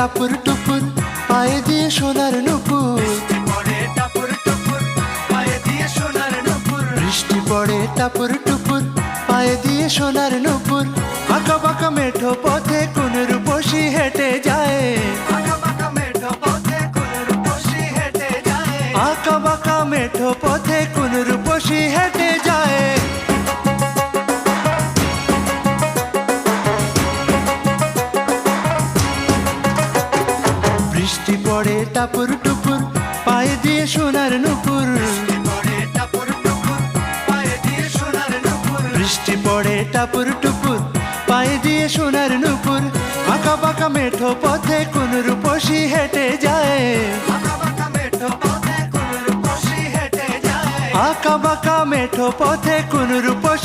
টাপুর টুপুর পায়ে দিয়ে সোনার নুপুর। বৃষ্টি পড়ে টাপুর টুপুর পায়ে দিয়ে সোনার নুপুর। আঁকা বাঁকা মেঠো পথে কোন রূপসী হেঁটে যায়। আঁকা বাঁকা মেঠো পথে কোন রূপসী হেঁটে যায়। বৃষ্টি পড়ে টাপুর টুপুর পায়ে দিয়ে সোনার নুপুর। বৃষ্টি পড়ে টাপুর টুপুর পায়ে দিয়ে সোনার নুপুর। আঁকা বাঁকা মেঠো পথে কোন রূপসী হেঁটে যায়। আঁকা বাঁকা মেঠো পথে কোন রূপসী